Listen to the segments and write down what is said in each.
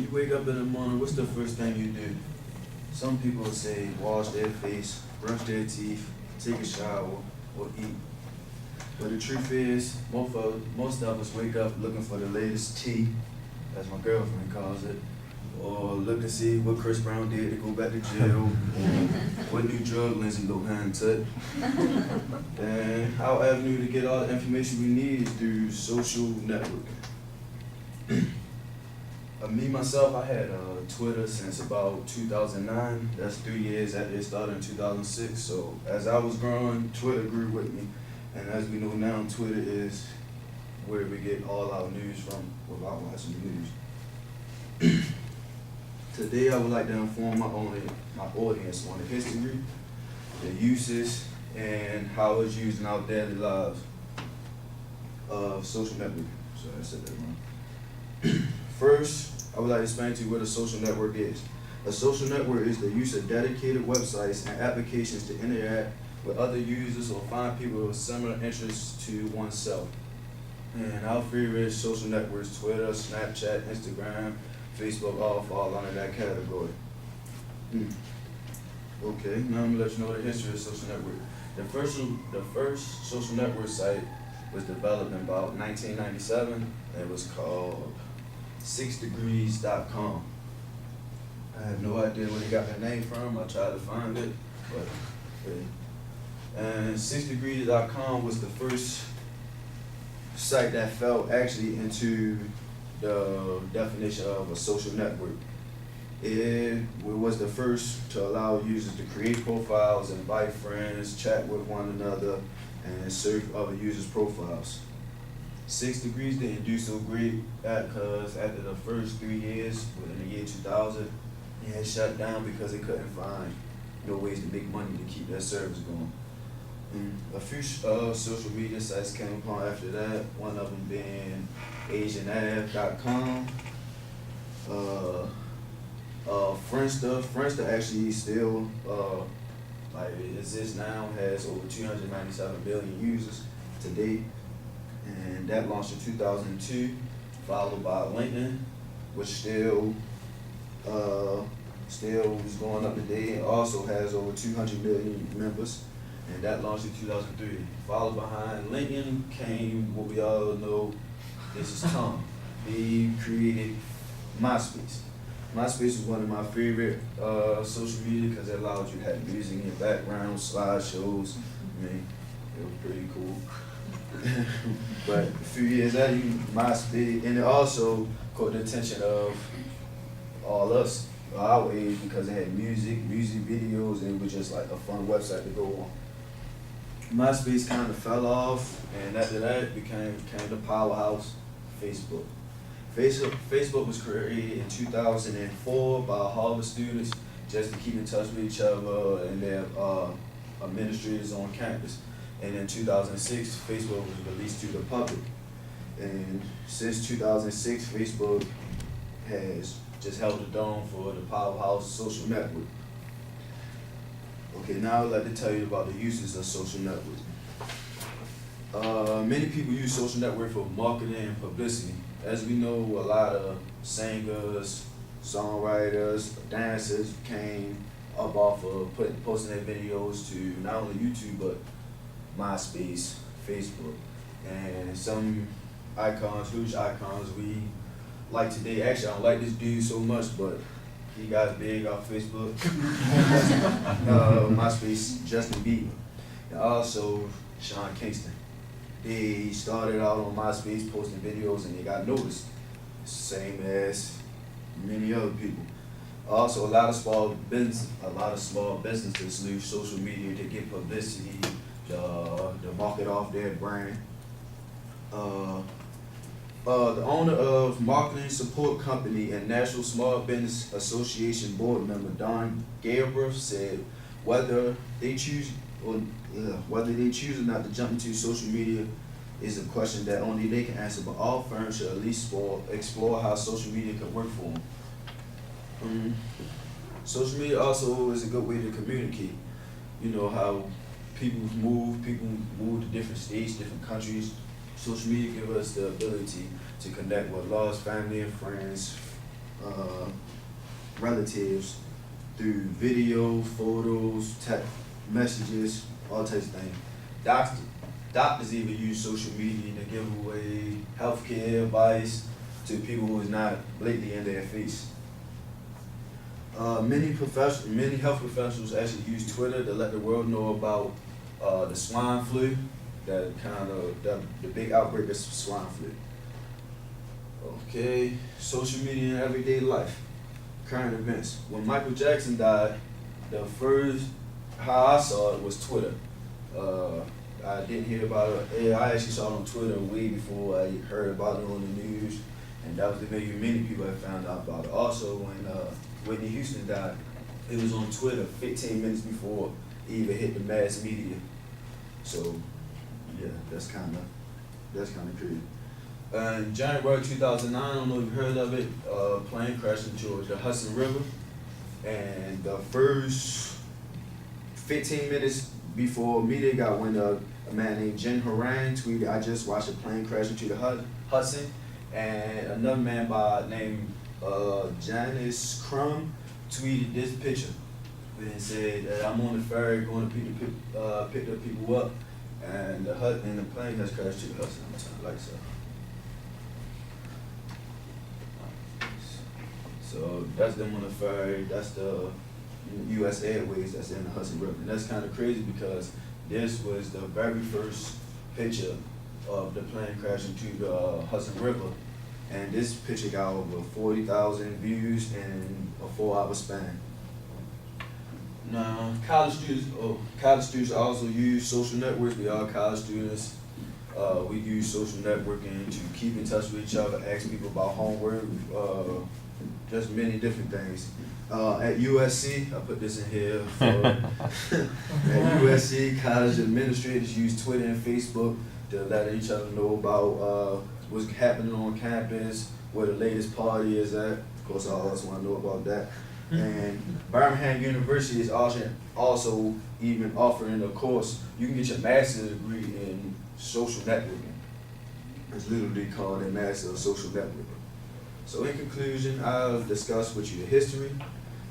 When you wake up in the morning, what's the first thing you do? Some people say wash their face, brush their teeth, take a shower, or eat. But the truth is, most of us wake up looking for the latest tea, as my girlfriend calls it, or look to see what Chris Brown did to go back to jail, or what new drug Lindsay Lohan took. And our avenue to get all the information we need is through social networking. Me, myself, I had Twitter since about 2009. That's 3 years after it started in 2006. So as I was growing, Twitter grew with me. And as we know now, Twitter is where we get all our news from without watching the news. Today, I would like to inform my audience on the history, the uses, and how it's used in our daily lives of social networking. Sorry, I said that wrong. First, I would like to explain to you what a social network is. A social network is the use of dedicated websites and applications to interact with other users or find people with similar interests to oneself. And our favorite social networks, Twitter, Snapchat, Instagram, Facebook, all fall under that category. Okay, now I'm gonna let you know the history of social network. The first social network site was developed in about 1997. It was called 6degrees.com. I have no idea where they got their name from. I tried to find it, but okay. And 6degrees.com was the first site that fell actually into the definition of a social network. It was the first to allow users to create profiles, invite friends, chat with one another, and surf other users' profiles. 6 Degrees didn't do so great because after the first 3 years, within the year 2000, it had shut down because it couldn't find no ways to make money to keep their service going. A few social media sites came upon after that, one of them being AsianAv.com, Friendster. Friendster actually still like it exists now, has over 297 million users to date, and that launched in 2002, followed by LinkedIn, which still is going up to date and also has over 200 million members. And that launched in 2003. Followed behind LinkedIn came what we all know, this is Tom. He created MySpace. MySpace was one of my favorite social media because it allowed you to have music in your background, slideshows. I mean, it was pretty cool. But a few years after, MySpace, and it also caught the attention of all us, our age, because it had music videos, and it was just like a fun website to go on. MySpace kind of fell off, and after that it became the powerhouse, Facebook. Facebook was created in 2004 by Harvard students just to keep in touch with each other and their administrators on campus. And in 2006, Facebook was released to the public. And since 2006, Facebook has just held the dome for the powerhouse social network. Okay, now I'd like to tell you about the uses of social networks. Many people use social network for marketing and publicity. As we know, a lot of singers, songwriters, dancers came up off of posting their videos to not only YouTube, but MySpace, Facebook. And some icons, huge icons we like today. Actually, I don't like this dude so much, but he got big off Facebook. MySpace, Justin Bieber, and also Sean Kingston. They started out on MySpace posting videos and they got noticed, same as many other people. Also, a lot of small businesses use social media to get publicity, to market off their brand. The owner of Marketing Support Company and National Small Business Association board member Don Gabriel said whether they choose or not to jump into social media is a question that only they can answer, but all firms should at least explore how social media can work for them. Social media also is a good way to communicate. You know how people move to different states, different countries. Social media gives us the ability to connect with lost family and friends, relatives through video, photos, text messages, all types of things. Doctors even use social media to give away healthcare advice to people who is not blatantly in their face. Many health professionals actually use Twitter to let the world know about the swine flu, the big outbreak of swine flu. Okay, social media in everyday life, current events. When Michael Jackson died, the first how I saw it was Twitter. I didn't hear about it. I actually saw it on Twitter way before I heard about it on the news, and that was the way many people had found out about it. Also, when Whitney Houston died, it was on Twitter 15 minutes before it even hit the mass media. So, yeah, that's kind of crazy. In January 2009, I don't know if you heard of it, plane crashed into the Hudson River, and the first 15 minutes before media got wind of, a man named Jen Horan tweeted, "I just watched a plane crash into the Hudson," and another man named Janice Crum tweeted this picture and said, "I'm on the ferry going to pick up people up, and the plane has crashed to the Hudson." Like so. So that's them on the ferry. That's the U.S. Airways that's in the Hudson River. And that's kind of crazy because this was the very first picture of the plane crashing to the Hudson River. And this picture got over 40,000 views in a 4-hour span. Now, college students also use social networks. We are college students. We use social networking to keep in touch with each other, ask people about homework, just many different things. At USC, I put this in here. At USC, college administrators use Twitter and Facebook to let each other know about what's happening on campus, where the latest party is at. Of course, all of us want to know about that. And Birmingham University is also even offering a course. You can get your master's degree in social networking. It's literally called a Master of Social Networking. So in conclusion, I'll discuss with you the history,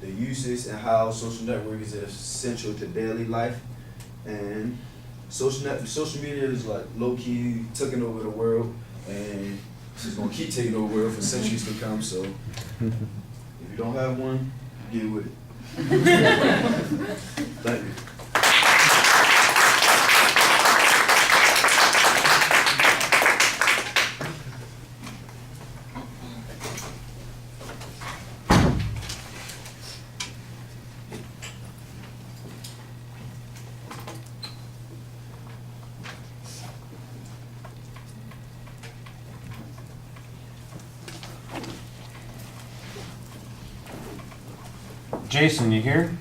the uses, and how social networking is essential to daily life. And social media is like low-key taking over the world, and it's going to keep taking over the world for centuries to come. So if you don't have one, get with it. Thank you. Jason, you here?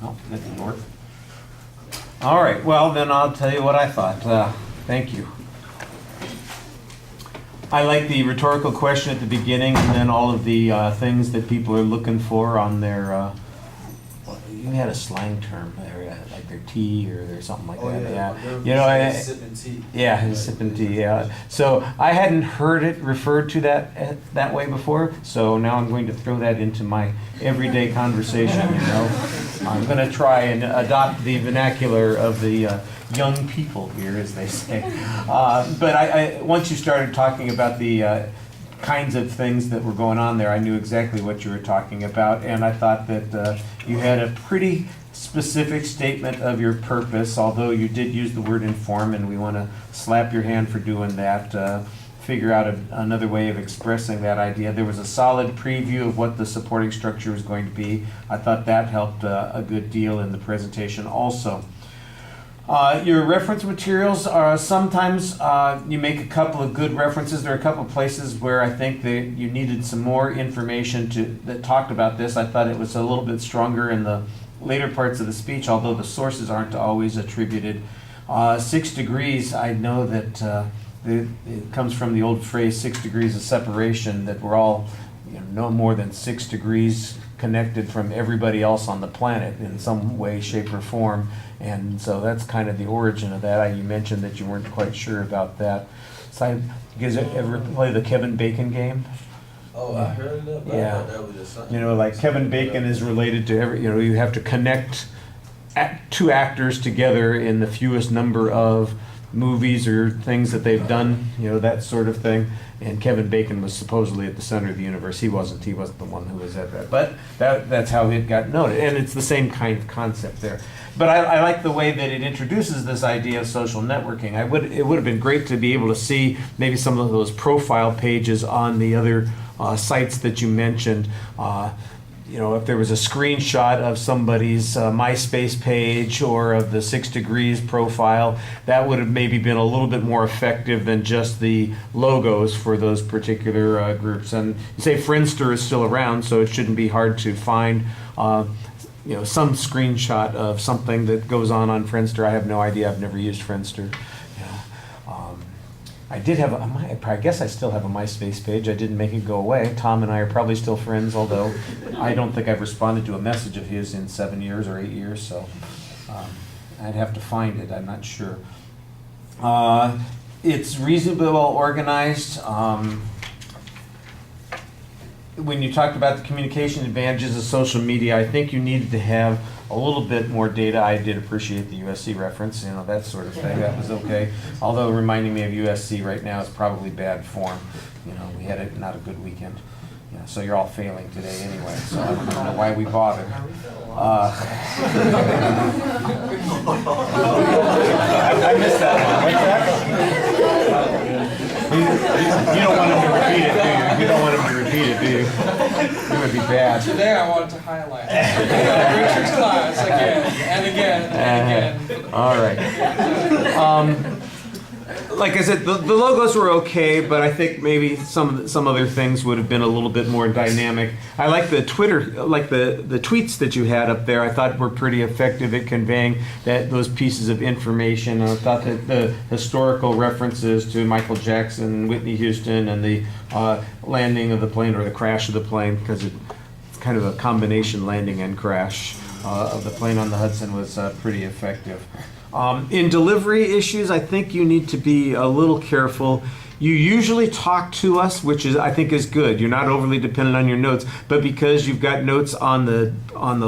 Oh, that didn't work. All right, well, then I'll tell you what I thought. Thank you. I like the rhetorical question at the beginning and then all of the things that people are looking for on their, you had a slang term there, like their tea or their something like that. Yeah. You know, sipping tea. Yeah, sipping tea, yeah. So I hadn't heard it referred to that way before, so now I'm going to throw that into my everyday conversation, you know. I'm going to try and adopt the vernacular of the young people here, as they say. But I once you started talking about the kinds of things that were going on there, I knew exactly what you were talking about, and I thought that you had a pretty specific statement of your purpose, although you did use the word inform, and we want to slap your hand for doing that. Figure out another way of expressing that idea. There was a solid preview of what the supporting structure was going to be. I thought that helped a good deal in the presentation also. Your reference materials are sometimes you make a couple of good references. There are a couple of places where I think that you needed some more information that talked about this. I thought it was a little bit stronger in the later parts of the speech, although the sources aren't always attributed. 6 degrees, I know that it comes from the old phrase 6 degrees of separation, that we're all no more than 6 degrees connected from everybody else on the planet in some way, shape, or form. And so that's kind of the origin of that. You mentioned that you weren't quite sure about that. So you guys ever play the Kevin Bacon game? Oh, I heard that, but I Yeah. thought that was just something. You know, like Kevin Bacon is related to every, you know, you have to connect two actors together in the fewest number of movies or things that they've done, you know, that sort of thing. And Kevin Bacon was supposedly at the center of the universe. He wasn't the one who was at that. But that's how it got noted. And it's the same kind of concept there. But I like the way that it introduces this idea of social networking. It would have been great to be able to see maybe some of those profile pages on the other sites that you mentioned. You know, if there was a screenshot of somebody's MySpace page or of the 6 Degrees profile, that would have maybe been a little bit more effective than just the logos for those particular groups. And you say Friendster is still around, so it shouldn't be hard to find you know, some screenshot of something that goes on Friendster. I have no idea. I've never used Friendster. I did have I guess I still have a MySpace page. I didn't make it go away. Tom and I are probably still friends, although I don't think I've responded to a message of his in 7 years or 8 years, so I'd have to find it. I'm not sure. It's reasonably well organized. When you talked about the communication advantages of social media, I think you needed to have a little bit more data. I did appreciate the USC reference, you know, that sort of thing. That was okay. Although reminding me of USC right now is probably bad form. You know, we had not a good weekend. You know, so you're all failing today anyway, so I don't know why we bother. I missed that one. What's that? You don't want him to repeat it, do you? You don't want him to repeat it, do you? It would be bad. Today I wanted to highlight Richard's class again and again and again. All right. Like I said, the logos were okay, but I think maybe some other things would have been a little bit more dynamic. I like the Twitter, like the tweets that you had up there. I thought were pretty effective at conveying those pieces of information. I thought that the historical references to Michael Jackson, Whitney Houston, and the landing of the plane or the crash of the plane, because it's kind of a combination landing and crash of the plane on the Hudson, was pretty effective. In delivery issues, I think you need to be a little careful. You usually talk to us, which I think is good. You're not overly dependent on your notes, but because you've got notes on the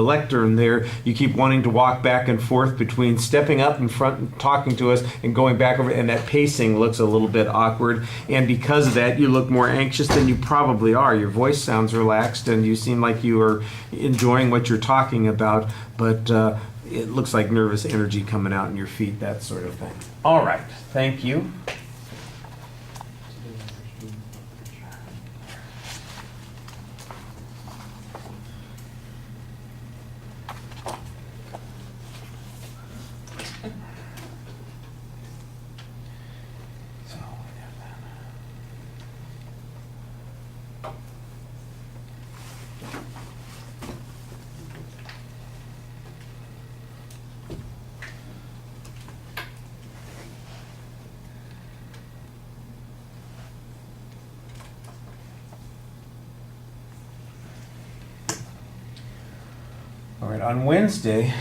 lectern there, you keep wanting to walk back and forth between stepping up in front and talking to us and going back over, and that pacing looks a little bit awkward. And because of that, you look more anxious than you probably are. Your voice sounds relaxed, and you seem like you are enjoying what you're talking about, but it looks like nervous energy coming out in your feet, that sort of thing. All right, thank you. All right, on Wednesday,